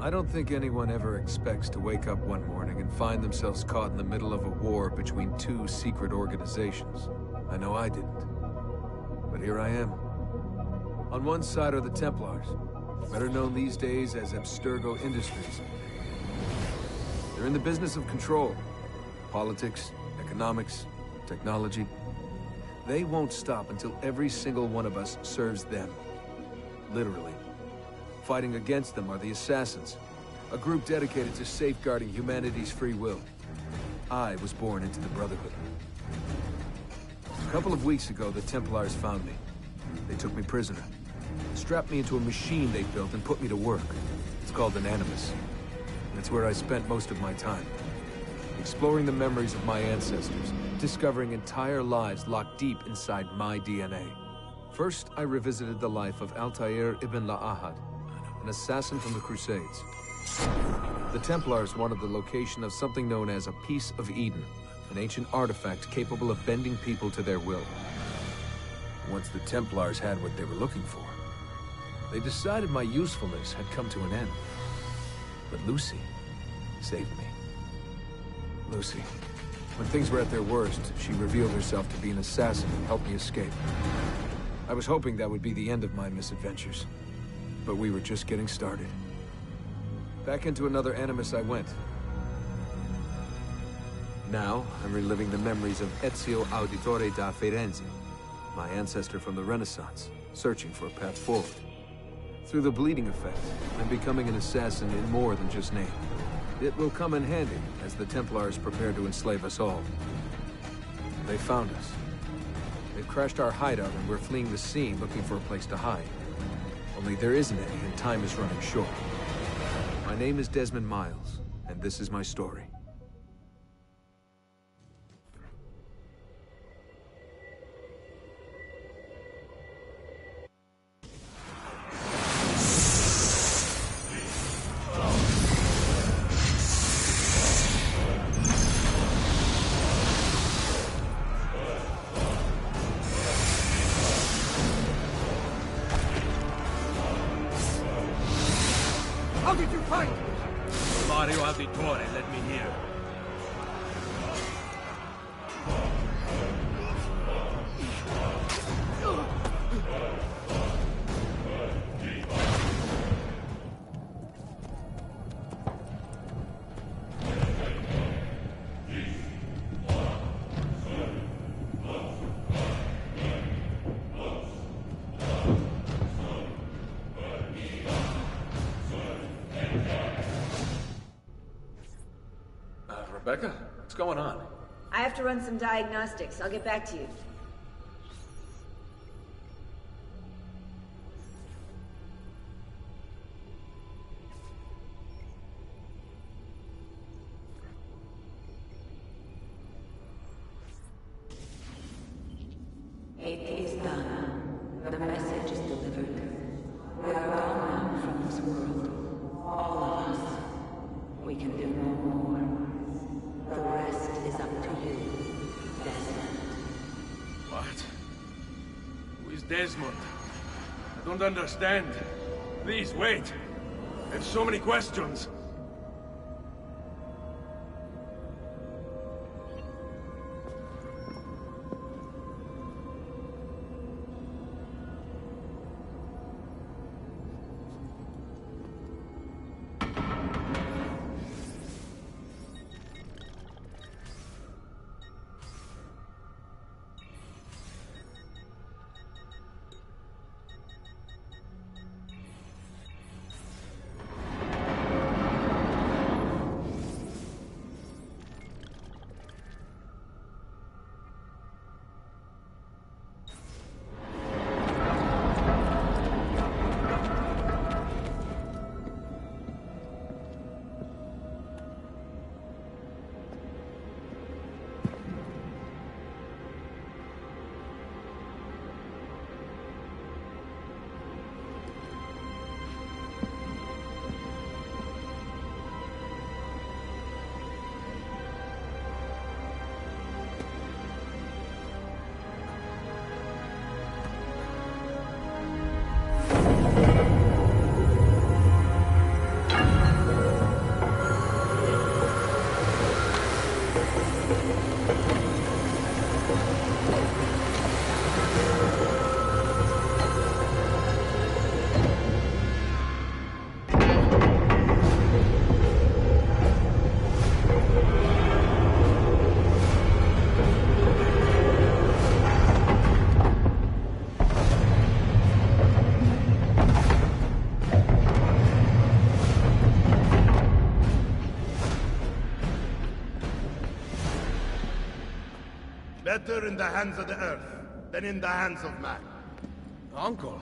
I don't think anyone ever expects to wake up one morning and find themselves caught in the middle of a war between two secret organizations. I know I didn't. But here I am. On one side are the Templars, better known these days as Abstergo Industries. They're in the business of control. Politics, economics, technology. They won't stop until every single one of us serves them. Literally. Fighting against them are the Assassins, a group dedicated to safeguarding humanity's free will. I was born into the Brotherhood. A couple of weeks ago, the Templars found me. They took me prisoner, strapped me into a machine they built and put me to work. It's called an Animus. That's where I spent most of my time. Exploring the memories of my ancestors, discovering entire lives locked deep inside my DNA. First, I revisited the life of Altair ibn La'ahad, an assassin from the Crusades. The Templars wanted the location of something known as a Piece of Eden, an ancient artifact capable of bending people to their will. Once the Templars had what they were looking for, they decided my usefulness had come to an end. But Lucy saved me. Lucy. When things were at their worst, she revealed herself to be an assassin and helped me escape. I was hoping that would be the end of my misadventures. But we were just getting started. Back into another Animus I went. Now, I'm reliving the memories of Ezio Auditore da Firenze, my ancestor from the Renaissance, searching for a path forward. Through the bleeding effect, I'm becoming an assassin in more than just name. It will come in handy as the Templars prepare to enslave us all. They found us. They've crashed our hideout and we're fleeing the scene looking for a place to hide. Only there isn't any, and time is running short. My name is Desmond Miles, and this is my story. How did you find me? Mario Auditore led me here. Rebecca, what's going on? I have to run some diagnostics. I'll get back to you. It is done. The message is delivered. We are gone now from this world. All of us. We can do no more. The rest is up to you, Desmond. What? Who is Desmond? I don't understand. Please, wait. I have so many questions. Better in the hands of the Earth than in the hands of man. Uncle.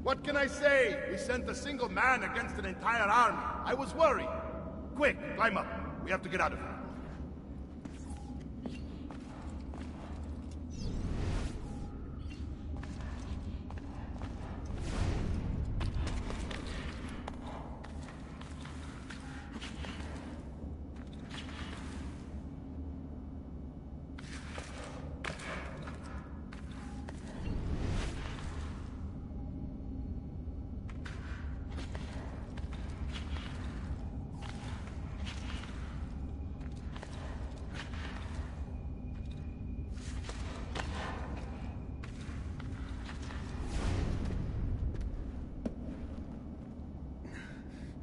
What can I say? We sent a single man against an entire army. I was worried. Quick, climb up. We have to get out of here.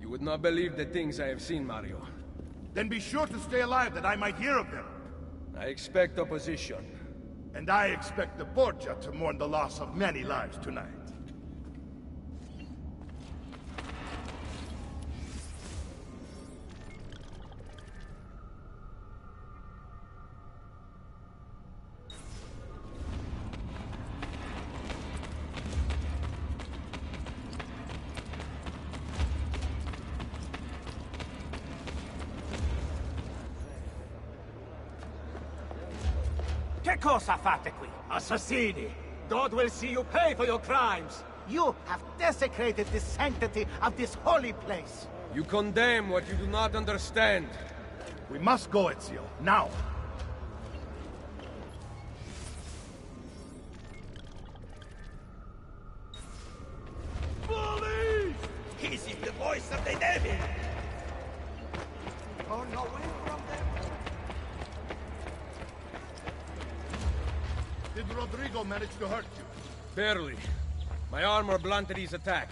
You would not believe the things I have seen, Mario. Then be sure to stay alive that I might hear of them. I expect opposition. And I expect the Borgia to mourn the loss of many lives tonight. Che cosa fate qui? Assassini! God will see you pay for your crimes! You have desecrated the sanctity of this holy place! You condemn what you do not understand. We must go, Ezio. Now! Bully! This is the voice of the devil! Turn away from them! Did Rodrigo manage to hurt you? Barely. My armor blunted his attack.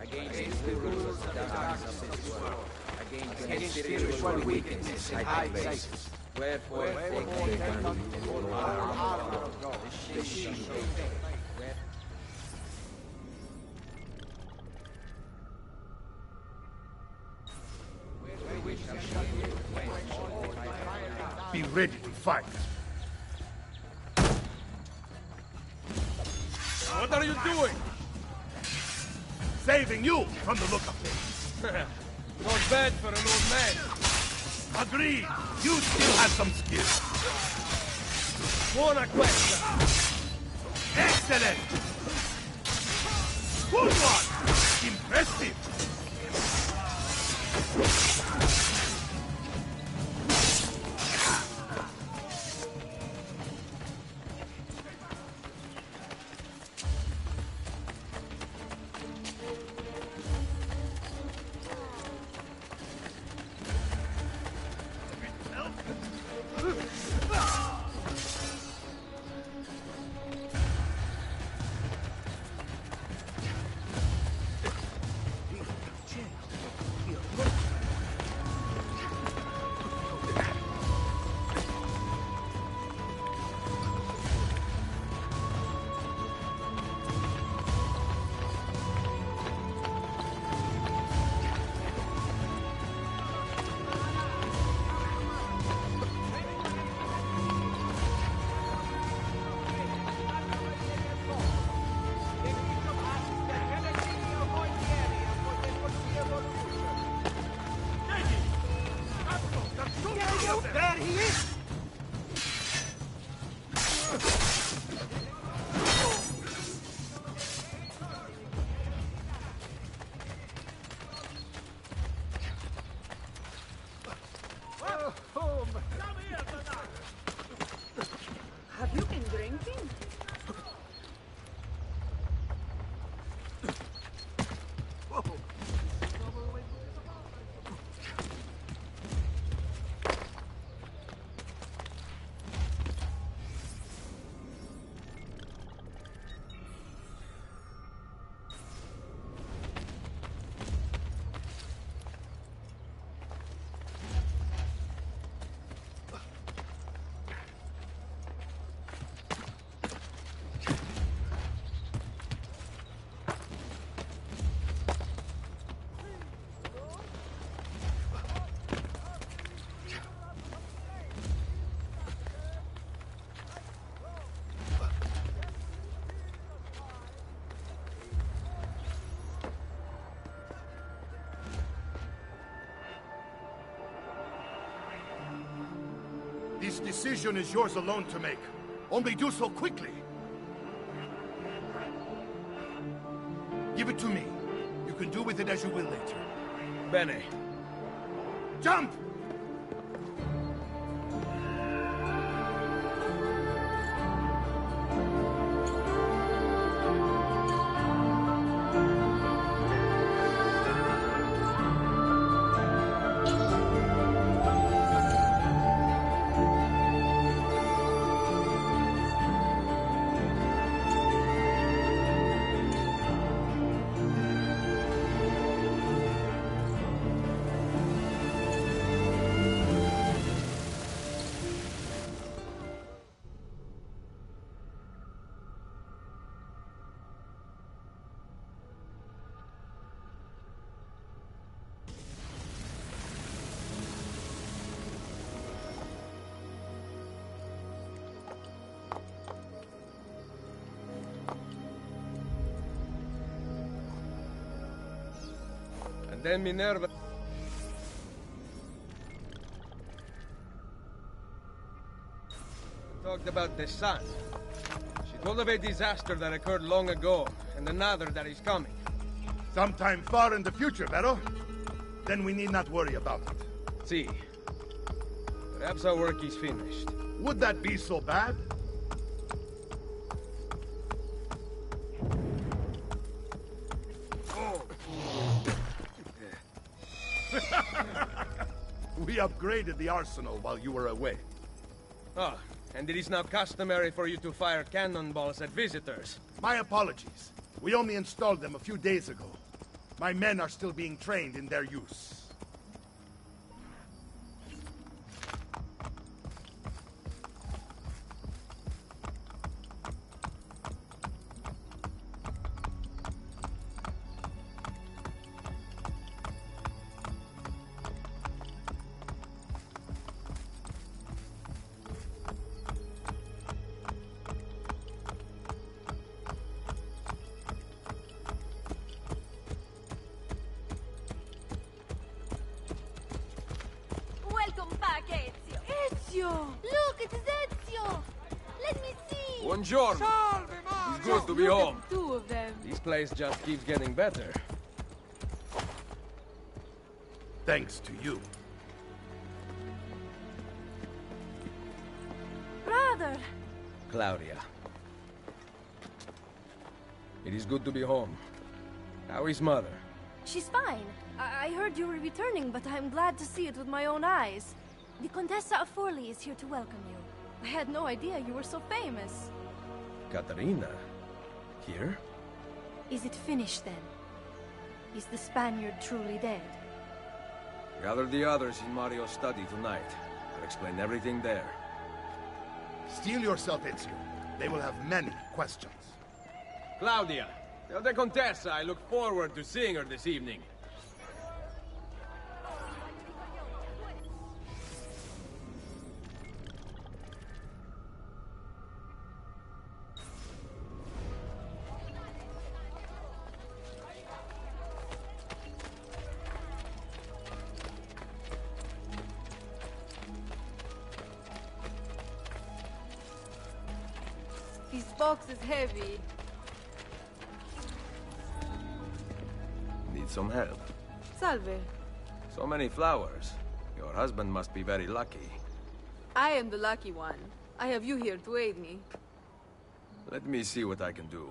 Against the rules of the darkness of this world, against spiritual weaknesses in high places. Wherefore take on the whole armor of God, the shield of faith. Be ready to fight. What are you doing? Saving you from the look of things. Not bad for an old man. Agreed. You still have some skill. Buona questa. Excellent. Good one. Impressive. There he is! Have you been drinking? decision is yours alone to make. Only do so quickly. Give it to me. You can do with it as you will later. Bene. Jump! Then Minerva talked about the sun. She told of a disaster that occurred long ago, and another that is coming. Sometime far in the future, Vero? Then we need not worry about it. See. Perhaps our work is finished. Would that be so bad? We upgraded the arsenal while you were away. Ah, and it is now customary for you to fire cannonballs at visitors. My apologies. We only installed them a few days ago. My men are still being trained in their use. Welcome back, Ezio. Ezio! Look, it's Ezio! Let me see! Buongiorno! Salve, It's good to be Look home. at the two of them. This place just keeps getting better. Thanks to you. Brother! Claudia. It is good to be home. How is Mother? She's fine. I heard you were returning, but I'm glad to see it with my own eyes. The Contessa of Forli is here to welcome you. I had no idea you were so famous. Caterina? Here? Is it finished then? Is the Spaniard truly dead? Gather the others in Mario's study tonight. I'll explain everything there. Steel yourself, Ezio. They will have many questions. Claudia! Tell the Contessa I look forward to seeing her this evening. This box is heavy. Need some help. Salve. So many flowers. Your husband must be very lucky. I am the lucky one. I have you here to aid me. Let me see what I can do.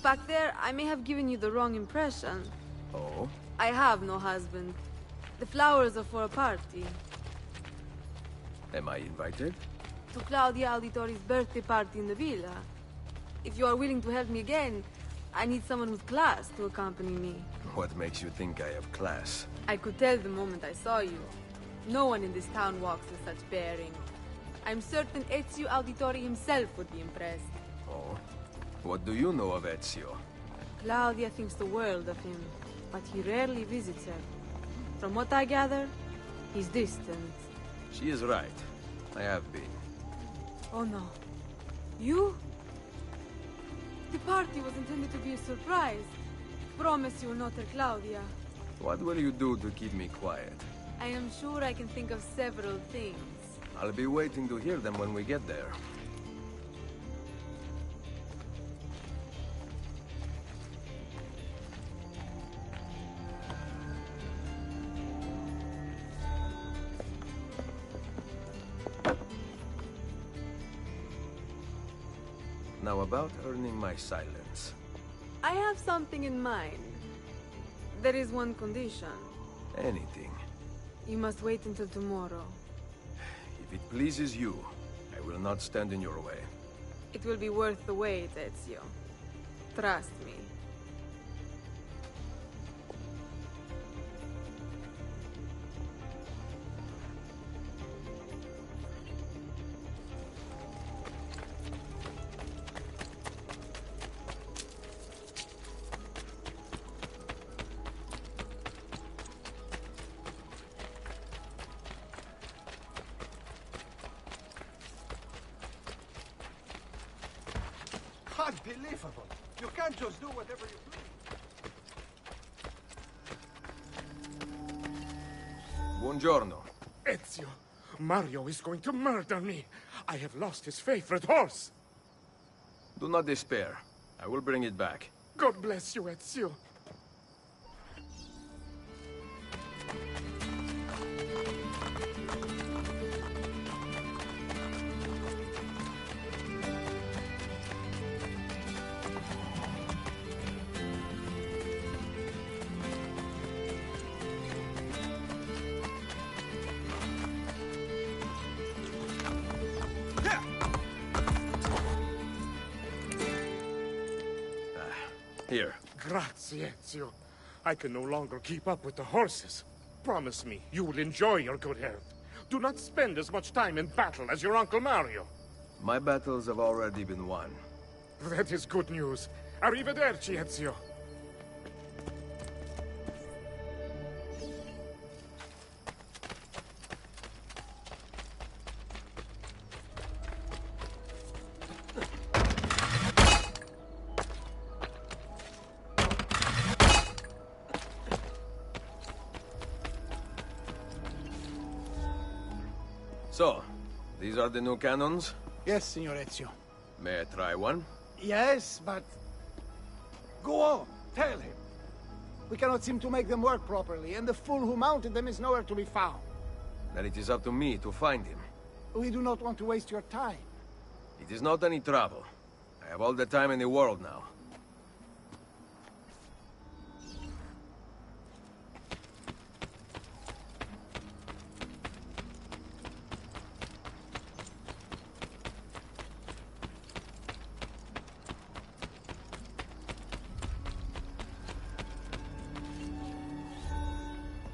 Back there, I may have given you the wrong impression. Oh? I have no husband. The flowers are for a party. Am I invited? To Claudia Auditori's birthday party in the villa. If you are willing to help me again, I need someone with class to accompany me. What makes you think I have class? I could tell the moment I saw you. No one in this town walks with such bearing. I'm certain Ezio Auditori himself would be impressed. Oh? What do you know of Ezio? Claudia thinks the world of him, but he rarely visits her. From what I gather, he's distant. She is right. I have been. Oh no. You? The party was intended to be a surprise. Promise you will not tell Claudia. What will you do to keep me quiet? I am sure I can think of several things. I'll be waiting to hear them when we get there. Now about earning my silence. I have something in mind. There is one condition. Anything. You must wait until tomorrow. If it pleases you, I will not stand in your way. It will be worth the wait, Ezio. Trust me. Unbelievable! You can't just do whatever you please. Buongiorno. Ezio, Mario is going to murder me. I have lost his favorite horse. Do not despair. I will bring it back. God bless you, Ezio. Here. Grazie, Ezio. I can no longer keep up with the horses. Promise me you will enjoy your good health. Do not spend as much time in battle as your Uncle Mario. My battles have already been won. That is good news. Arrivederci, Ezio. So, these are the new cannons? Yes, Signor Ezio. May I try one? Yes, but... Go on, tell him. We cannot seem to make them work properly, and the fool who mounted them is nowhere to be found. Then it is up to me to find him. We do not want to waste your time. It is not any trouble. I have all the time in the world now.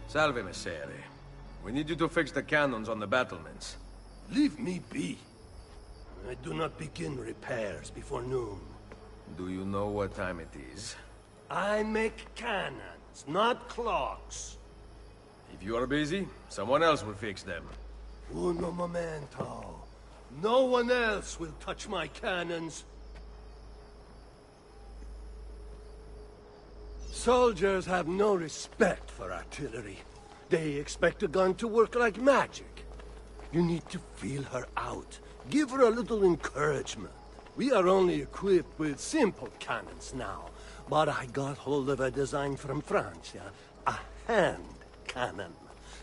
Salve, Messere. We need you to fix the cannons on the battlements. Leave me be. I do not begin repairs before noon. Do you know what time it is? I make cannons, not clocks. If you are busy, someone else will fix them. Uno momento. No one else will touch my cannons. Soldiers have no respect for artillery. They expect a gun to work like magic. You need to feel her out. Give her a little encouragement. We are only equipped with simple cannons now, but I got hold of a design from France, a hand cannon.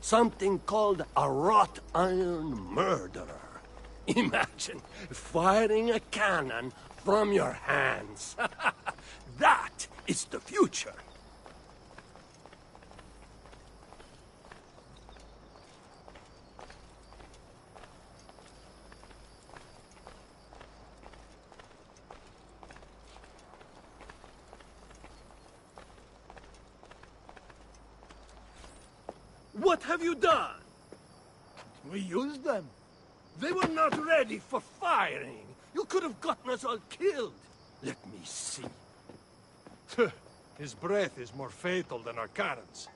Something called a wrought iron murderer. Imagine firing a cannon from your hands. That is the future. What have you done? We used them. They were not ready for firing. You could have gotten us all killed. Let me see. His breath is more fatal than our cannons.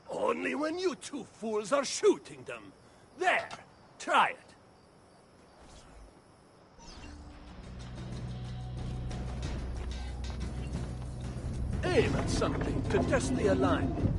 Only when you two fools are shooting them. There, try it. Aim at something to test the alignment.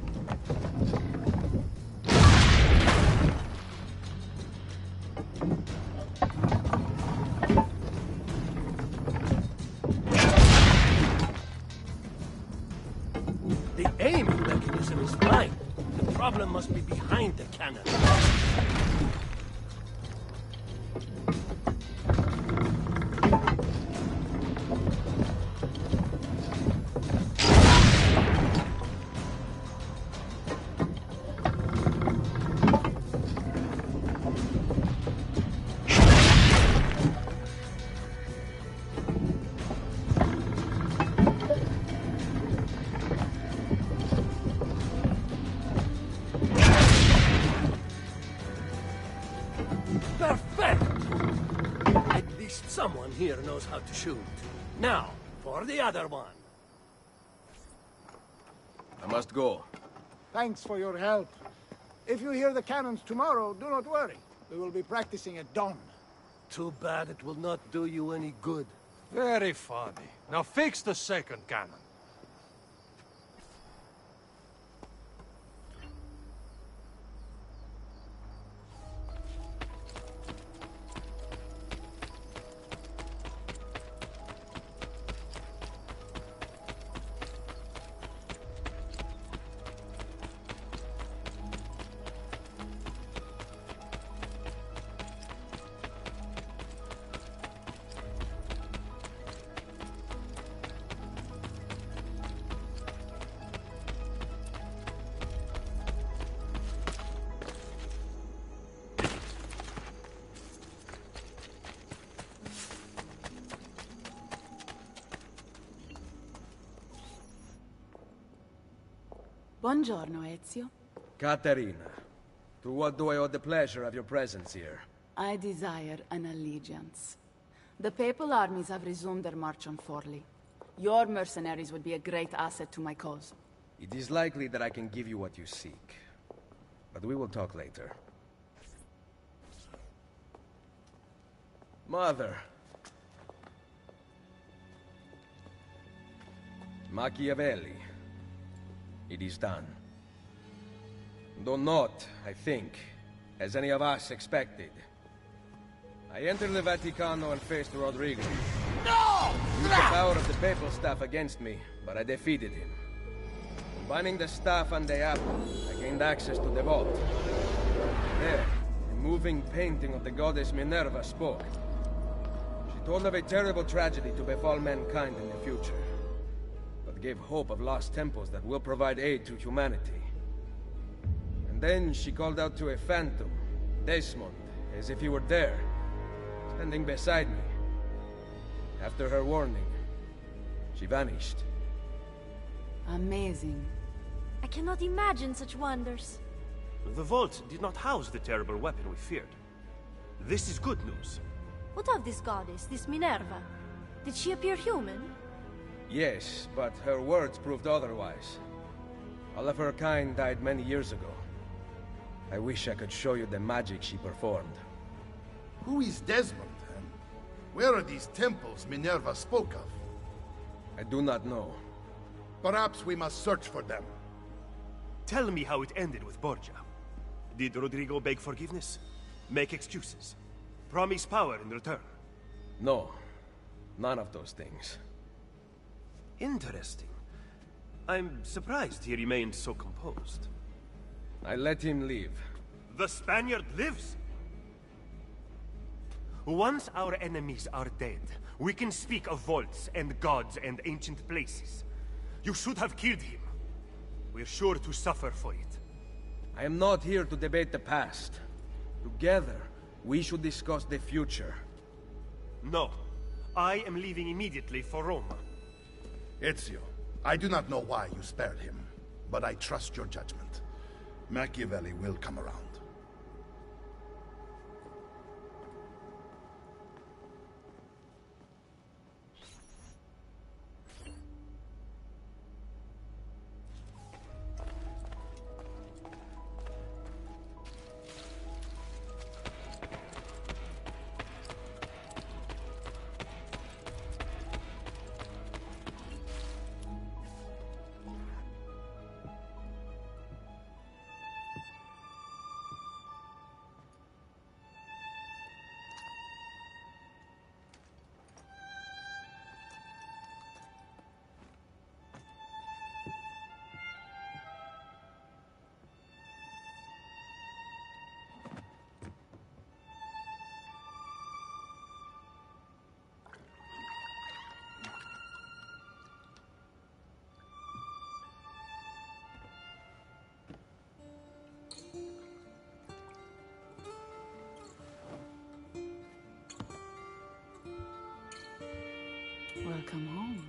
least someone here knows how to shoot. Now, for the other one. I must go. Thanks for your help. If you hear the cannons tomorrow, do not worry. We will be practicing at dawn. Too bad it will not do you any good. Very funny. Now fix the second cannon. Buongiorno, Ezio. Caterina, to what do I owe the pleasure of your presence here? I desire an allegiance. The papal armies have resumed their march on Forli. Your mercenaries would be a great asset to my cause. It is likely that I can give you what you seek. But we will talk later. Mother. Machiavelli. It is done. Though not, I think, as any of us expected. I entered the Vaticano and faced Rodrigo. No! Used the power of the papal staff against me, but I defeated him. Combining the staff and the apple, I gained access to the vault. There, a moving painting of the goddess Minerva spoke. She told of a terrible tragedy to befall mankind in the future, but gave hope of lost temples that will provide aid to humanity. And then she called out to a phantom, Desmond, as if he were there, standing beside me. After her warning, she vanished. Amazing. I cannot imagine such wonders. The vault did not house the terrible weapon we feared. This is good news. What of this goddess, this Minerva? Did she appear human? Yes, but her words proved otherwise. All of her kind died many years ago. I wish I could show you the magic she performed. Who is Desmond, and where are these temples Minerva spoke of? I do not know. Perhaps we must search for them. Tell me how it ended with Borgia. Did Rodrigo beg forgiveness? Make excuses? Promise power in return? No, none of those things. Interesting. I'm surprised he remained so composed. I let him leave. The Spaniard lives? Once our enemies are dead, we can speak of vaults and gods and ancient places. You should have killed him. We're sure to suffer for it. I am not here to debate the past. Together, we should discuss the future. No. I am leaving immediately for Rome. Ezio, I do not know why you spared him, but I trust your judgment. Machiavelli will come around. Welcome home.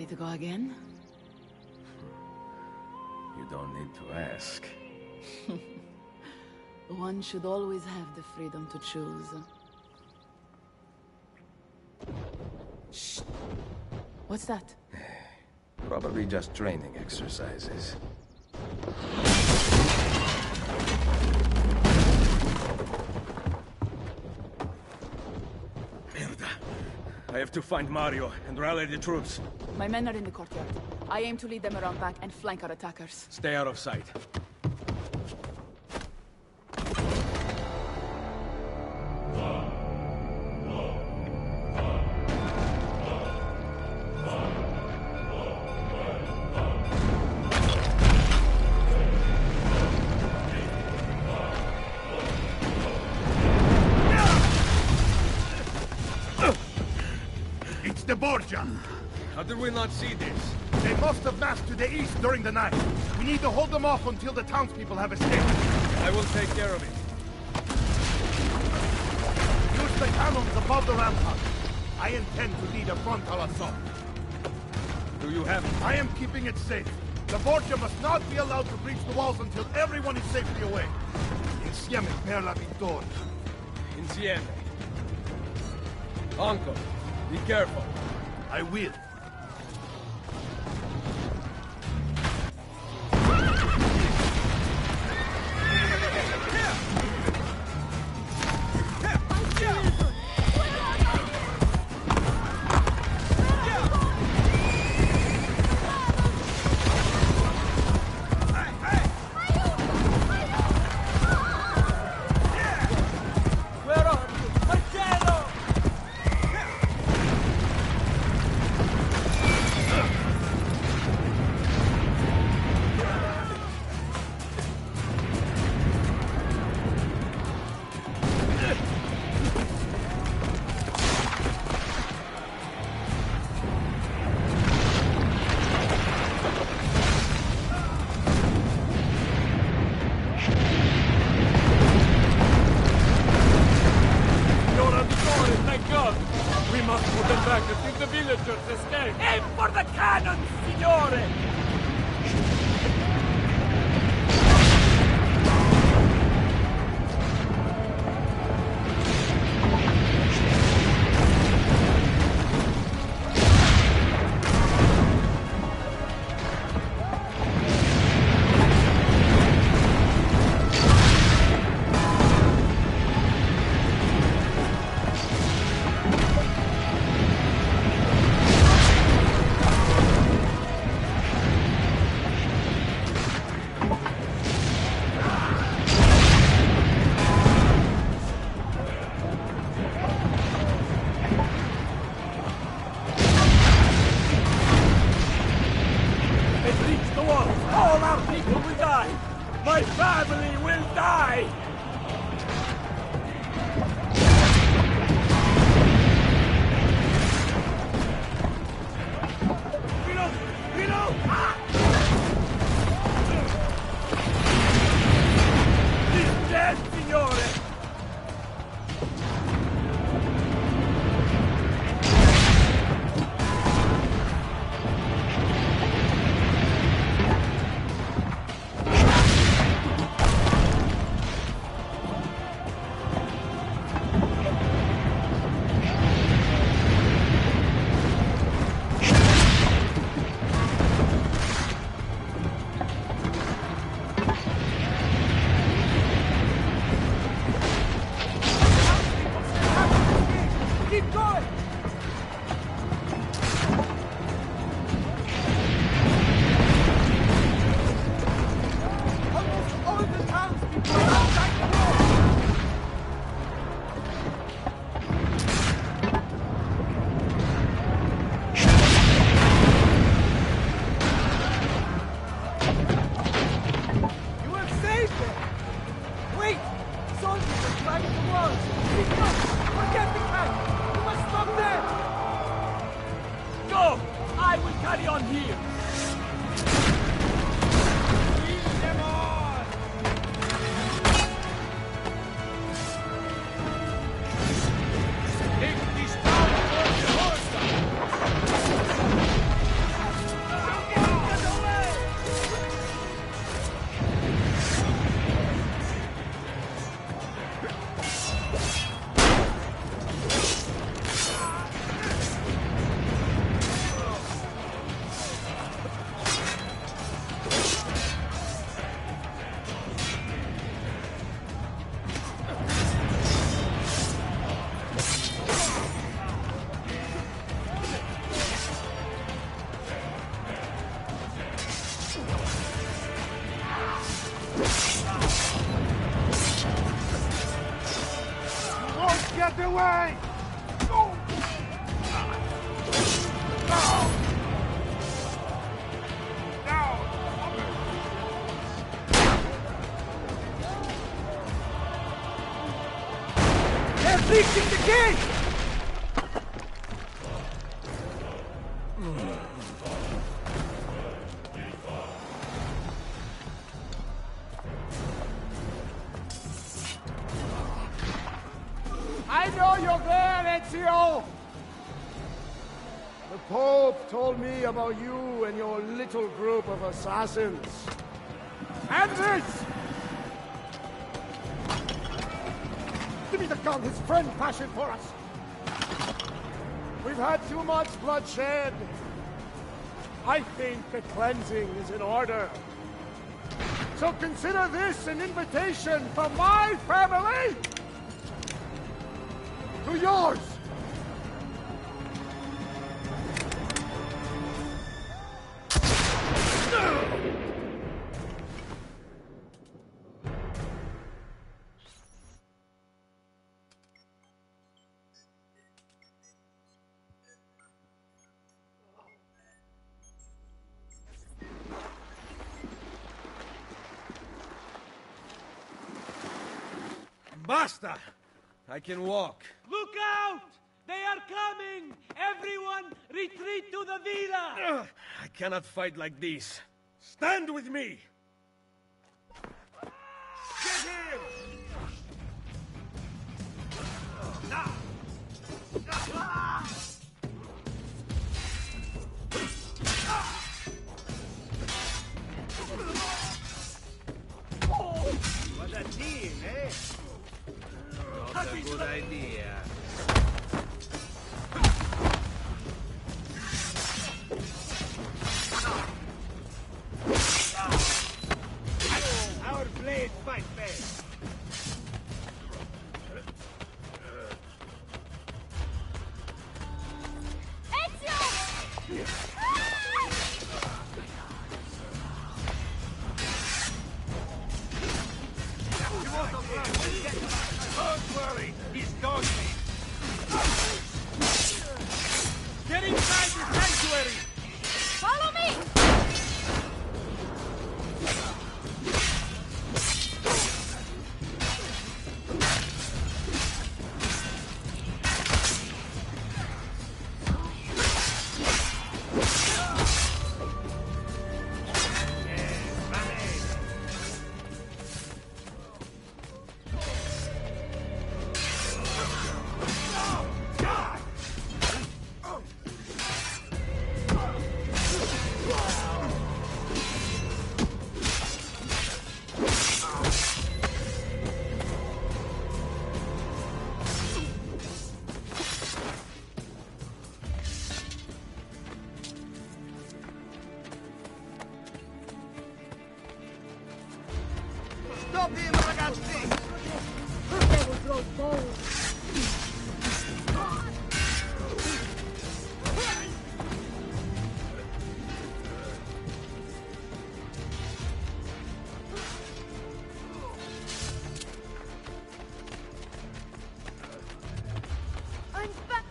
Ready to go again? You don't need to ask. One should always have the freedom to choose. Shh. What's that? Probably just training exercises. Merda. I have to find Mario and rally the troops. My men are in the courtyard. I aim to lead them around back and flank our attackers. Stay out of sight. It's the Borgia! How did we not see this? They must have massed to the east during the night. We need to hold them off until the townspeople have escaped. I will take care of it. Use the cannons above the rampart. I intend to lead a frontal assault. Do you have it? I am keeping it safe. The Borgia must not be allowed to breach the walls until everyone is safely away. Insieme per la vittoria. Insieme. Uncle, be careful. I will. Get away! Oh. They're breaching the gate! I know you're there, Ezio! The Pope told me about you and your little group of assassins. And this! Give me the gun his friend fashioned for us! We've had too much bloodshed. I think the cleansing is in order. So consider this an invitation from my family to yours! Basta! I can walk. Look out! They are coming! Everyone, retreat to the villa! I cannot fight like this. Stand with me! Get him! What a team, eh? Not a good idea. Our blades fight best. Don't worry, he's done me. Get inside the sanctuary! Follow me! Stop him, ragazzi! I'm back!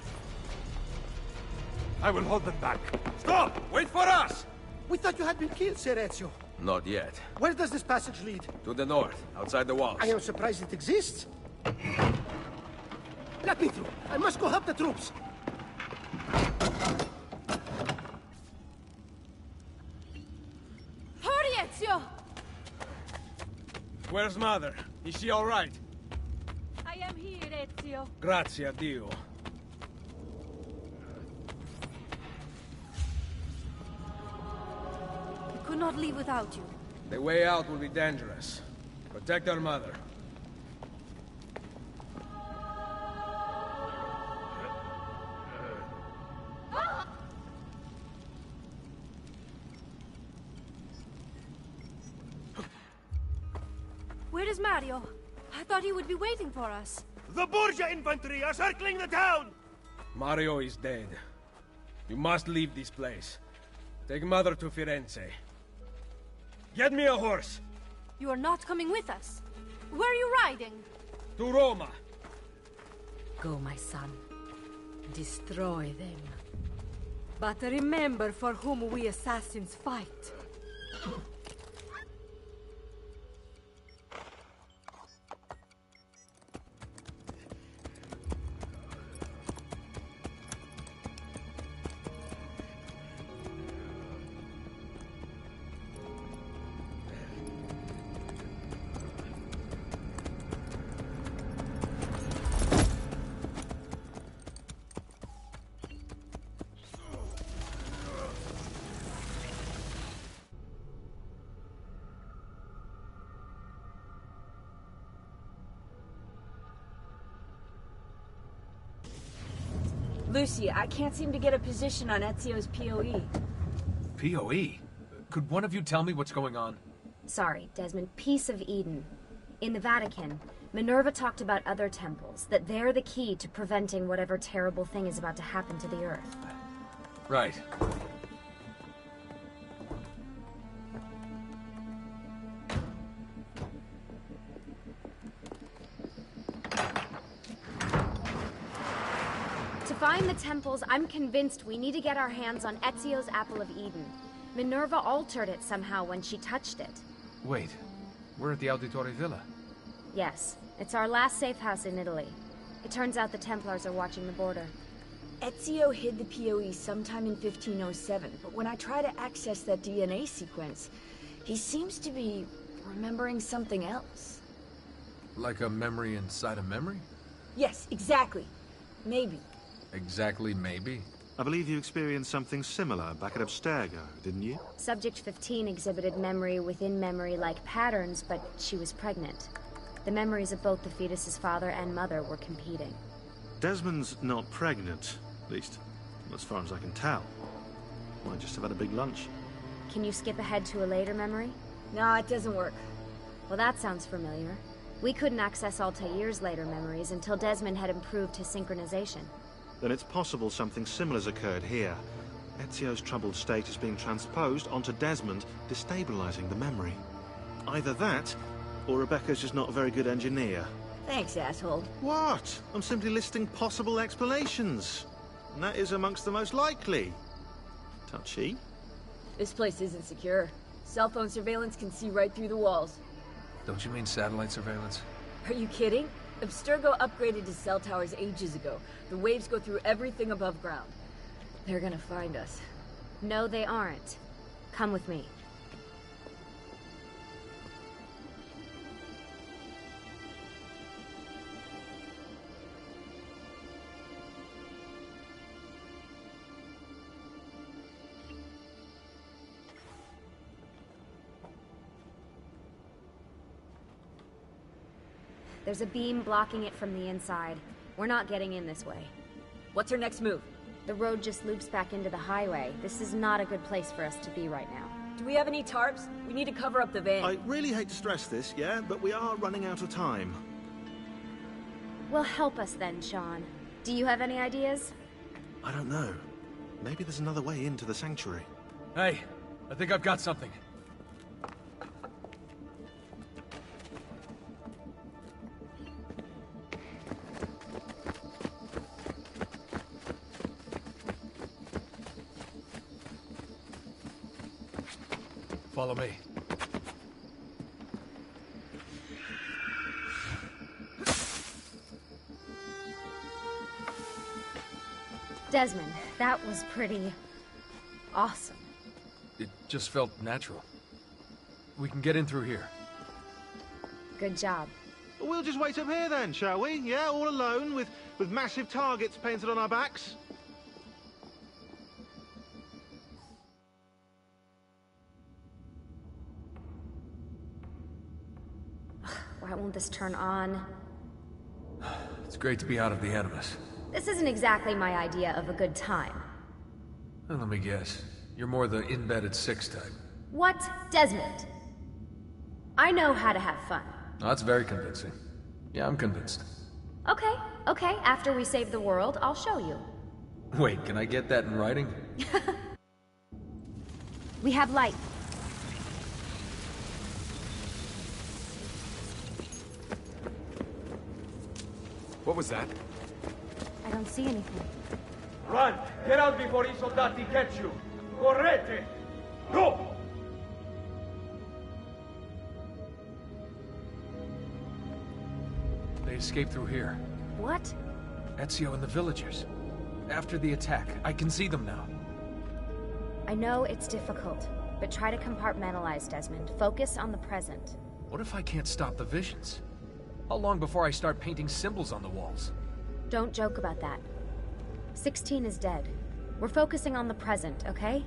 I will hold them back. Stop! Wait for us! We thought you had been killed, Sir Ezio. Not yet. Where does this passage lead? To the north, outside the walls. I am surprised it exists. Let me through. I must go help the troops. Hurry, Ezio! Where's Mother? Is she all right? I am here, Ezio. Grazie a Dio. We could not leave without you. The way out will be dangerous. Protect our mother. Where is Mario? I thought he would be waiting for us. The Borgia infantry are circling the town! Mario is dead. You must leave this place. Take Mother to Firenze. Get me a horse! You are not coming with us. Where are you riding? To Roma! Go, my son. Destroy them. But remember for whom we assassins fight. Lucy, I can't seem to get a position on Ezio's POE. POE? Could one of you tell me what's going on? Sorry, Desmond. Piece of Eden. In the Vatican, Minerva talked about other temples, that they're the key to preventing whatever terrible thing is about to happen to the Earth. Right. To find the temples, I'm convinced we need to get our hands on Ezio's Apple of Eden. Minerva altered it somehow when she touched it. Wait, we're at the Auditore Villa. Yes, it's our last safe house in Italy. It turns out the Templars are watching the border. Ezio hid the POE sometime in 1507, but when I try to access that DNA sequence, he seems to be remembering something else. Like a memory inside a memory? Yes, exactly. Maybe. Exactly, maybe? I believe you experienced something similar back at Abstergo, didn't you? Subject 15 exhibited memory within memory-like patterns, but she was pregnant. The memories of both the fetus's father and mother were competing. Desmond's not pregnant, at least as far as I can tell. Might just have had a big lunch. Can you skip ahead to a later memory? No, it doesn't work. Well, that sounds familiar. We couldn't access Altair's later memories until Desmond had improved his synchronization. Then it's possible something similar's occurred here. Ezio's troubled state is being transposed onto Desmond, destabilizing the memory. Either that, or Rebecca's just not a very good engineer. Thanks, asshole. What? I'm simply listing possible explanations. And that is amongst the most likely. Touchy? This place isn't secure. Cell phone surveillance can see right through the walls. Don't you mean satellite surveillance? Are you kidding? Abstergo upgraded to cell towers ages ago. The waves go through everything above ground. They're gonna find us. No, they aren't. Come with me. There's a beam blocking it from the inside. We're not getting in this way. What's our next move? The road just loops back into the highway. This is not a good place for us to be right now. Do we have any tarps? We need to cover up the van. I really hate to stress this, yeah, but we are running out of time. Well, help us then, Sean. Do you have any ideas? I don't know. Maybe there's another way into the sanctuary. Hey, I think I've got something. Follow me. Desmond, that was pretty awesome. It just felt natural. We can get in through here. Good job. We'll just wait up here then, shall we? Yeah, all alone, with massive targets painted on our backs? Why won't this turn on? It's great to be out of the Animus. This isn't exactly my idea of a good time. Well, let me guess. You're more the in-bed-at-6 type. What? Desmond? I know how to have fun. Oh, that's very convincing. Yeah, I'm convinced. Okay, okay. After we save the world, I'll show you. Wait, can I get that in writing? We have light. What was that? I don't see anything. Run! Get out before I soldati catch you! Correte! Go! They escaped through here. What? Ezio and the villagers. After the attack, I can see them now. I know it's difficult, but try to compartmentalize, Desmond. Focus on the present. What if I can't stop the visions? How long before I start painting symbols on the walls? Don't joke about that. 16 is dead. We're focusing on the present, okay?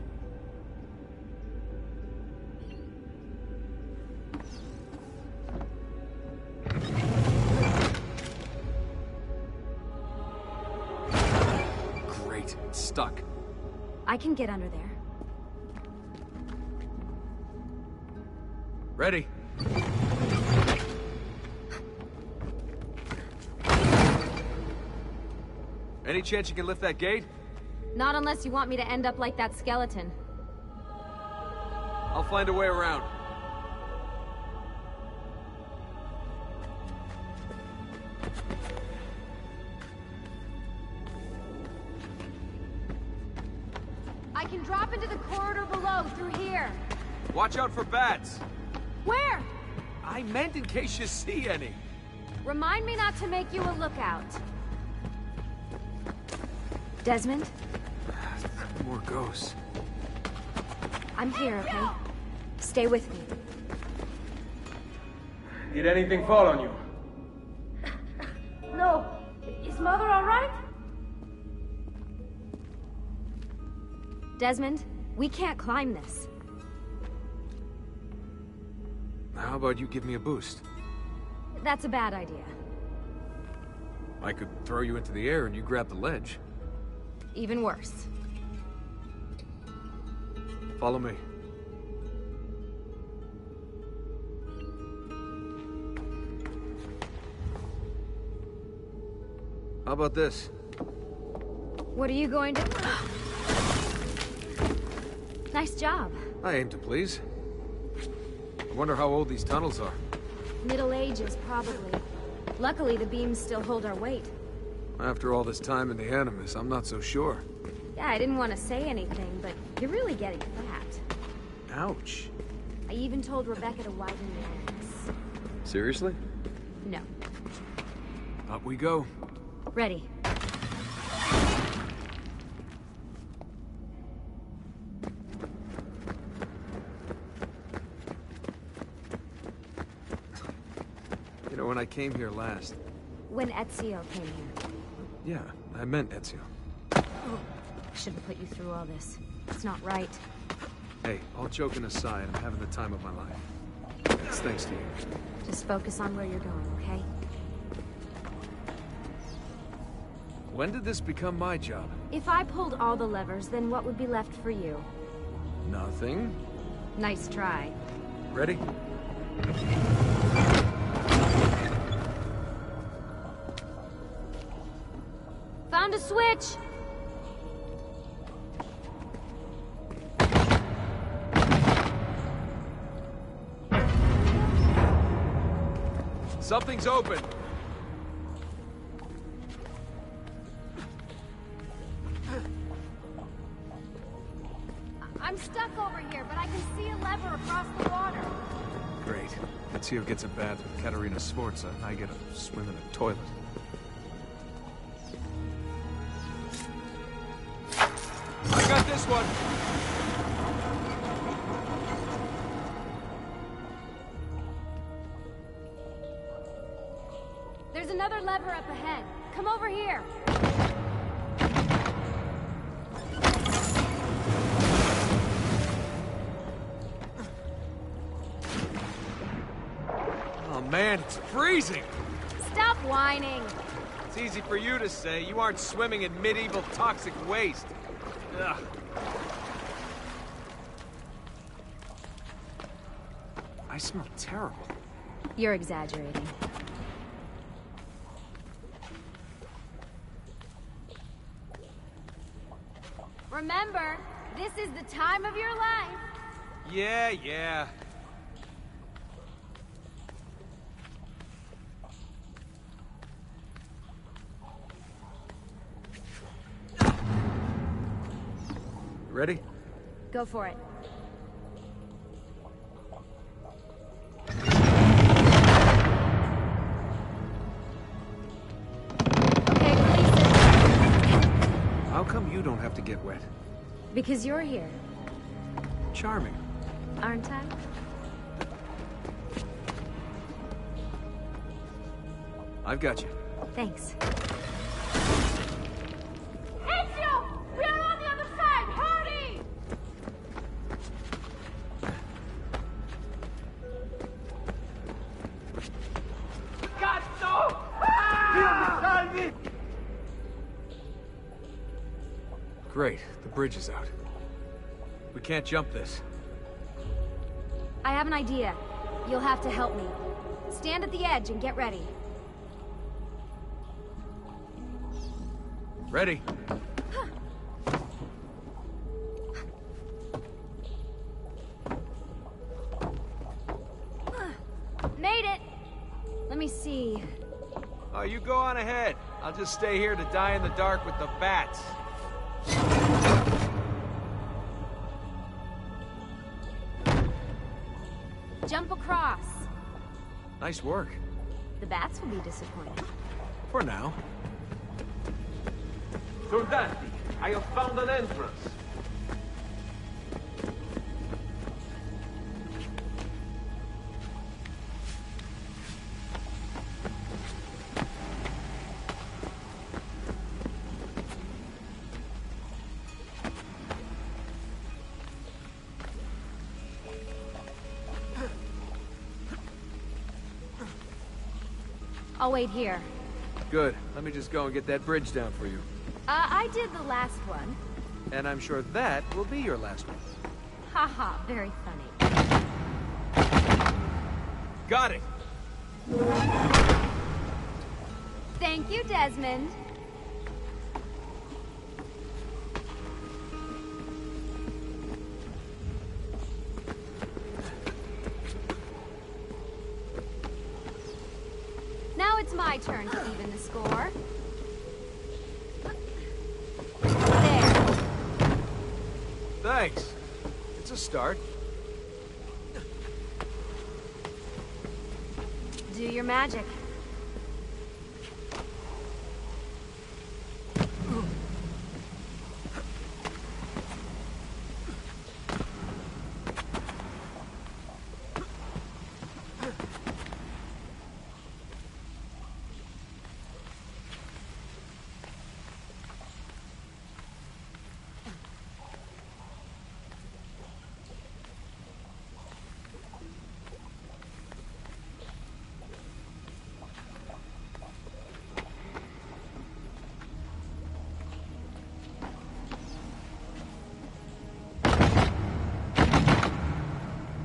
Great, it's stuck. I can get under there. Ready. Any chance you can lift that gate? Not unless you want me to end up like that skeleton. I'll find a way around. I can drop into the corridor below through here. Watch out for bats. Where? I meant in case you see any. Remind me not to make you a lookout. Desmond? More ghosts. I'm here, okay? Stay with me. Did anything fall on you? No. Is Mother all right? Desmond, we can't climb this. How about you give me a boost? That's a bad idea. I could throw you into the air and you grab the ledge. Even worse. Follow me. How about this? What are you going to... Nice job. I aim to please. I wonder how old these tunnels are. Middle Ages, probably. Luckily, the beams still hold our weight. After all this time in the Animus, I'm not so sure. Yeah, I didn't want to say anything, but you're really getting fat. Ouch. I even told Rebecca to widen the Animus. Seriously? No. Up we go. Ready. You know, when I came here last... When Ezio came here. Yeah, I meant Ezio. Oh, I shouldn't put you through all this. It's not right. Hey, all joking aside, I'm having the time of my life. It's thanks to you. Just focus on where you're going, okay? When did this become my job? If I pulled all the levers, then what would be left for you? Nothing. Nice try. Ready? Found a switch! Something's open. I'm stuck over here, but I can see a lever across the water. Great. Ezio gets a bath with Caterina Sforza, and I get a swim in a toilet. I got this one! There's another lever up ahead. Come over here. Oh man, it's freezing! Stop whining. It's easy for you to say. You aren't swimming in medieval toxic waste. Ugh. I smell terrible. You're exaggerating. Remember, this is the time of your life. Yeah. Ready? Go for it. Okay, release it. How come you don't have to get wet? Because you're here, Charming. aren't I? I've got you. Thanks. Ezio! We are on the other side! Hurry! Cazzo! Ah! Great, the bridge is out. We can't jump this. I have an idea. You'll have to help me. Stand at the edge and get ready. Ready? Made it! Let me see. Oh, you go on ahead. I'll just stay here to die in the dark with the bats. Jump across. Nice work. The bats will be disappointed. For now. Soldati, I have found an entrance. I'll wait here. Good. Let me just go and get that bridge down for you. I did the last one. And I'm sure that will be your last one. Haha, very funny. Got it! Thank you, Desmond. Now it's my turn to even the score. There. Thanks. It's a start. Do your magic.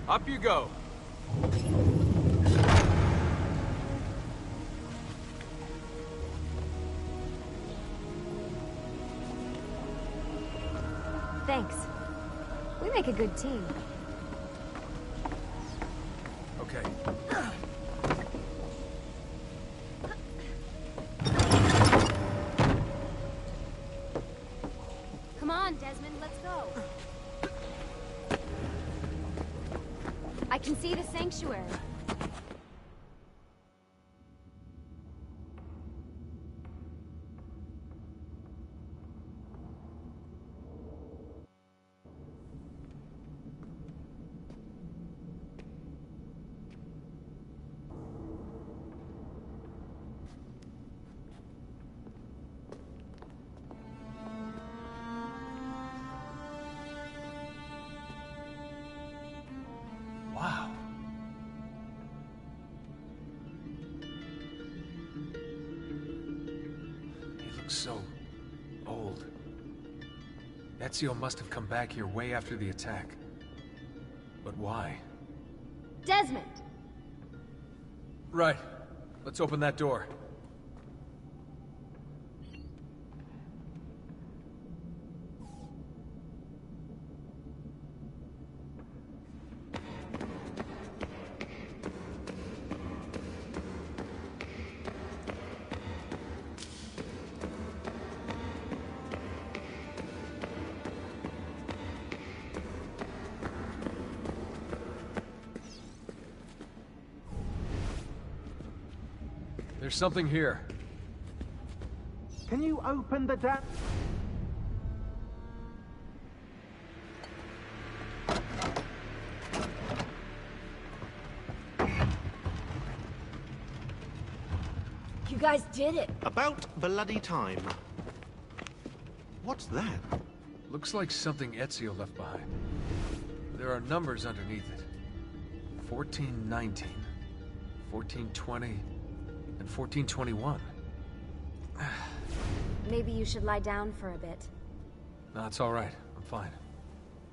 Up you go. Thanks. We make a good team. Okay. Come on, Desmond, let's go. I can see the sanctuary. Wow. He looks so old. Ezio must have come back here way after the attack. But why? Desmond! Right. Let's open that door. There's something here. Can you open the damn... You guys did it! About bloody time. What's that? Looks like something Ezio left behind. There are numbers underneath it. 1419, 1420, and 1421. Maybe you should lie down for a bit. No, it's all right. I'm fine.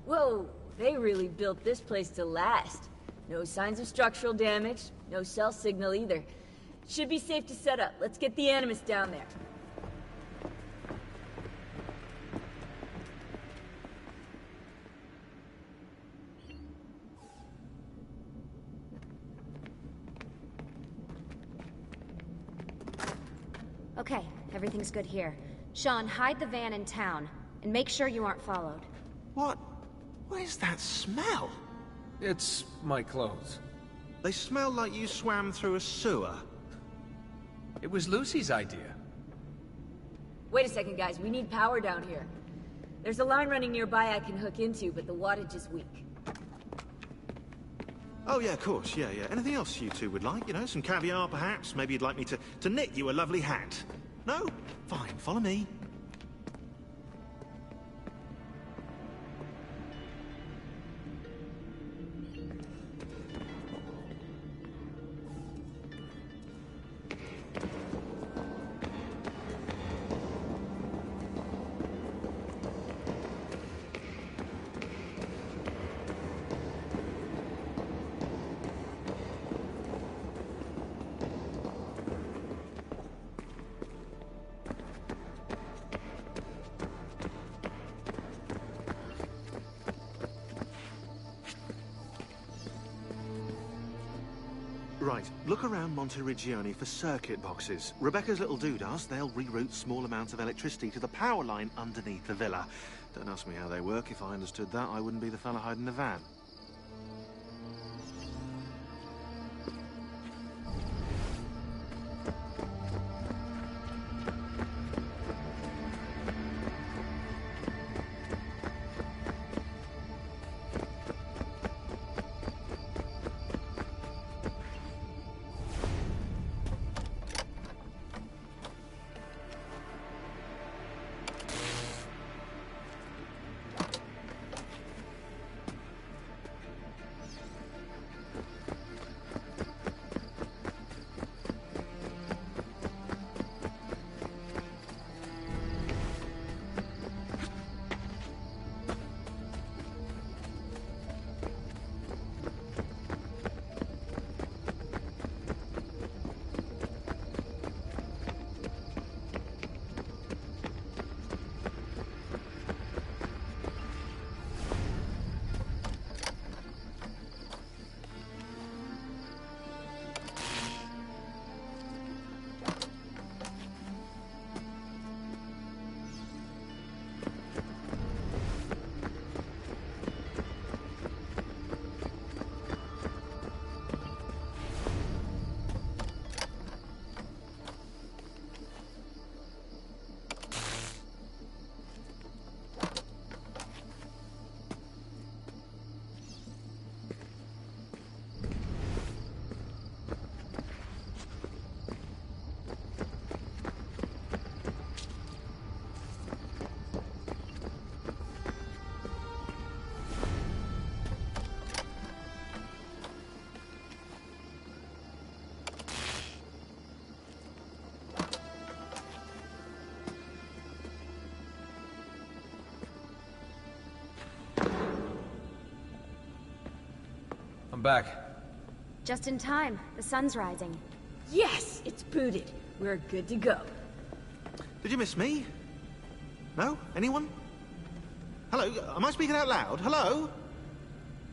Whoa, they really built this place to last. No signs of structural damage, no cell signal either. Should be safe to set up. Let's get the Animus down there. Okay, everything's good here. Sean, hide the van in town, and make sure you aren't followed. What is that smell? It's my clothes. They smell like you swam through a sewer. It was Lucy's idea. Wait a second, guys. We need power down here. There's a line running nearby I can hook into, but the wattage is weak. Oh, yeah, of course. Yeah. Anything else you two would like? You know, some caviar, perhaps? Maybe you'd like me to knit you a lovely hat? No? Fine, follow me. Right, look around Monteriggioni for circuit boxes. Rebecca's little doodahs, they'll reroute small amounts of electricity to the power line underneath the villa. Don't ask me how they work. If I understood that, I wouldn't be the fella hiding the van. I'm back. Just in time. The sun's rising. Yes! It's booted. We're good to go. Did you miss me? No? Anyone? Hello? Am I speaking out loud? Hello?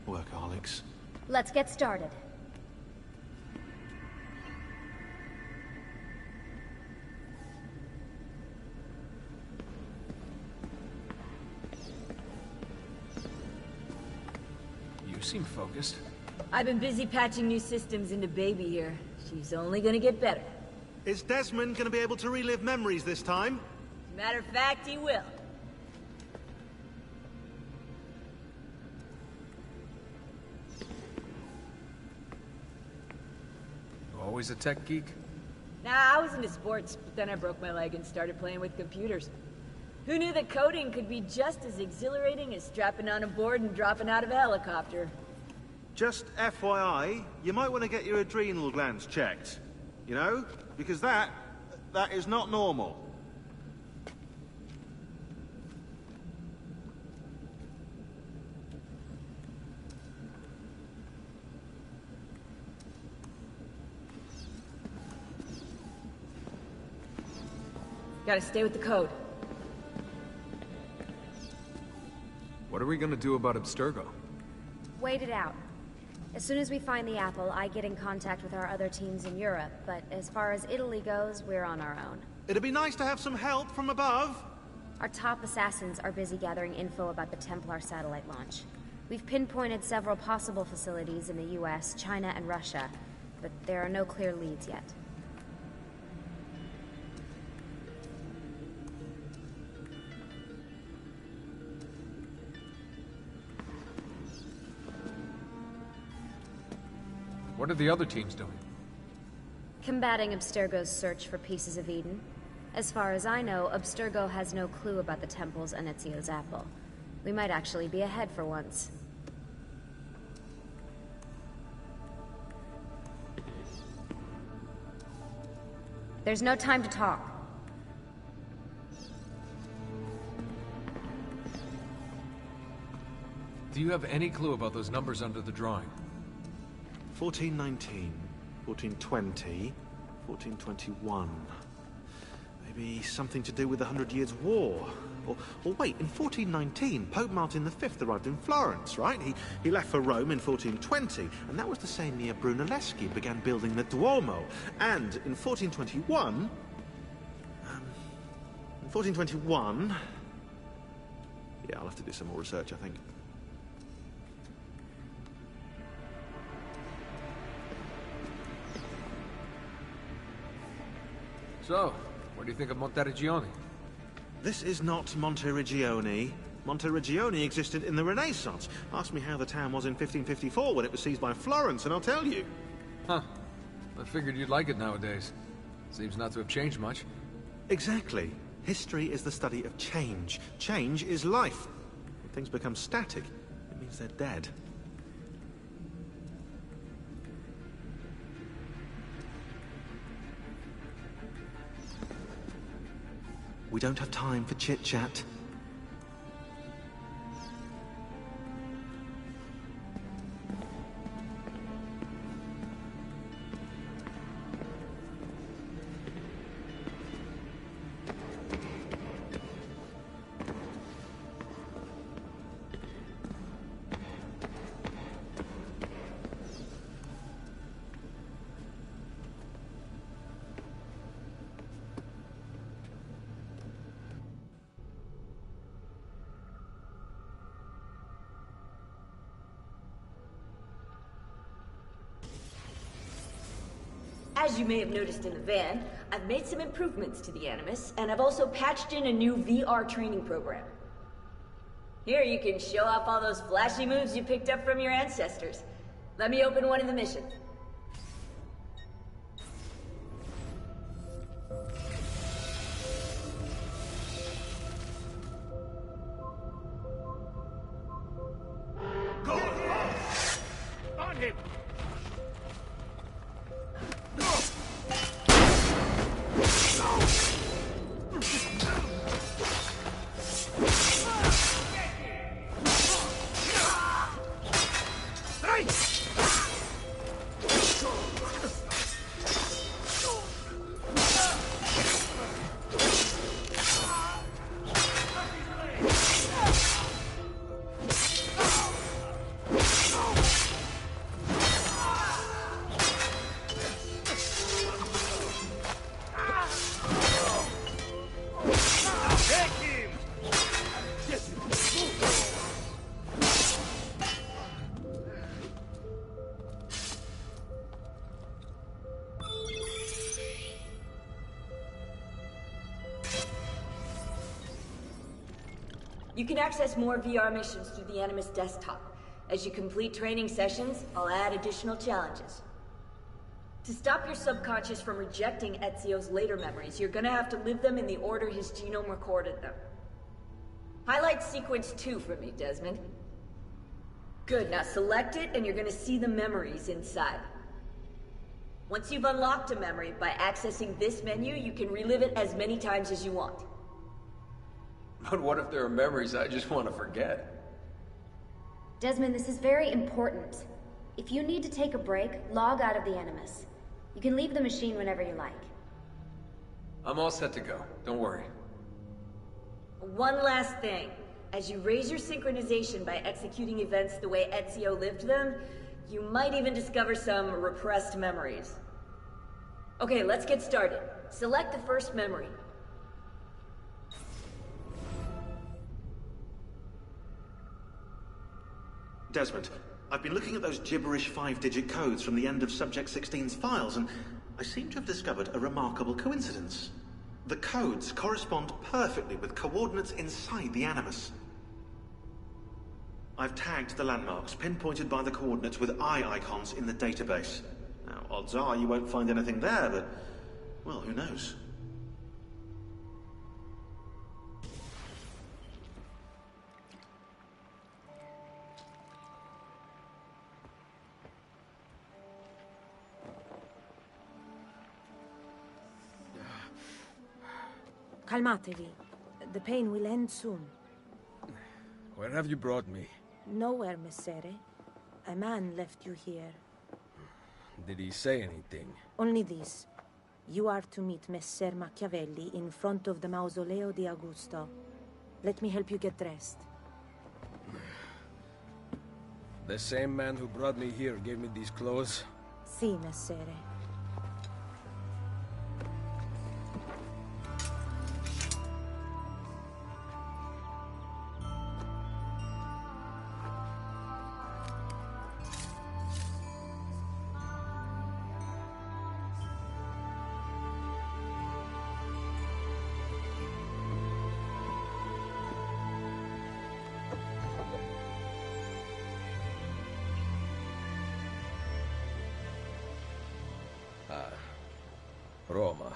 Workaholics. Let's get started. You seem focused. I've been busy patching new systems into Baby here. She's only gonna get better. Is Desmond going to be able to relive memories this time? Matter of fact, he will. Always a tech geek? Nah, I was into sports, but then I broke my leg and started playing with computers. Who knew that coding could be just as exhilarating as strapping on a board and dropping out of a helicopter? Just FYI, you might want to get your adrenal glands checked. You know? Because that is not normal. Gotta stay with the code. What are we gonna do about Abstergo? Wait it out. As soon as we find the apple, I get in contact with our other teams in Europe, but as far as Italy goes, we're on our own. It'd be nice to have some help from above. Our top assassins are busy gathering info about the Templar satellite launch. We've pinpointed several possible facilities in the US, China, and Russia, but there are no clear leads yet. What are the other teams doing? Combating Abstergo's search for pieces of Eden. As far as I know, Abstergo has no clue about the temples and Ezio's apple. We might actually be ahead for once. There's no time to talk. Do you have any clue about those numbers under the drawing? 1419, 1420, 1421. Maybe something to do with the 100 Years' War. Or wait, in 1419, Pope Martin V arrived in Florence, right? He left for Rome in 1420, and that was the same year Brunelleschi began building the Duomo. And in 1421... Yeah, I'll have to do some more research, I think. So, what do you think of Monteriggioni? This is not Monteriggioni. Monteriggioni existed in the Renaissance. Ask me how the town was in 1554 when it was seized by Florence, and I'll tell you. Huh. I figured you'd like it nowadays. Seems not to have changed much. Exactly. History is the study of change. Change is life. When things become static, it means they're dead. We don't have time for chit-chat. As you may have noticed in the van, I've made some improvements to the Animus, and I've also patched in a new VR training program. Here you can show off all those flashy moves you picked up from your ancestors. Let me open one of the missions. On him! You can access more VR missions through the Animus desktop. As you complete training sessions, I'll add additional challenges. To stop your subconscious from rejecting Ezio's later memories, you're gonna have to live them in the order his genome recorded them. Highlight sequence 2 for me, Desmond. Good, now select it and you're gonna see the memories inside. Once you've unlocked a memory, by accessing this menu, you can relive it as many times as you want. But what if there are memories I just want to forget? Desmond, this is very important. If you need to take a break, log out of the Animus. You can leave the machine whenever you like. I'm all set to go. Don't worry. One last thing. As you raise your synchronization by executing events the way Ezio lived them, you might even discover some repressed memories. Okay, let's get started. Select the first memory. Desmond, I've been looking at those gibberish 5-digit codes from the end of Subject 16's files, and I seem to have discovered a remarkable coincidence. The codes correspond perfectly with coordinates inside the Animus. I've tagged the landmarks, pinpointed by the coordinates with eye icons in the database. Now, odds are you won't find anything there, but, well, who knows? Calmatevi. The pain will end soon. Where have you brought me? Nowhere, Messere. A man left you here. Did he say anything? Only this. You are to meet Messer Machiavelli in front of the Mausoleo di Augusto. Let me help you get dressed. The same man who brought me here gave me these clothes? Si, Messere. Roma.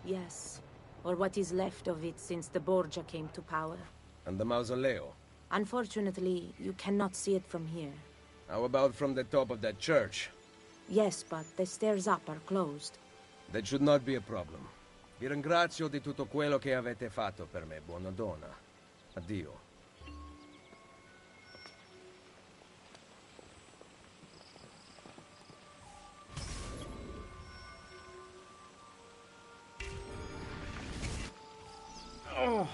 Yes, or what is left of it since the Borgia came to power. And the Mausoleo? Unfortunately, you cannot see it from here. How about from the top of that church? Yes, but the stairs up are closed. That should not be a problem. Vi ringrazio di tutto quello che avete fatto per me, buona donna. Addio. Oh.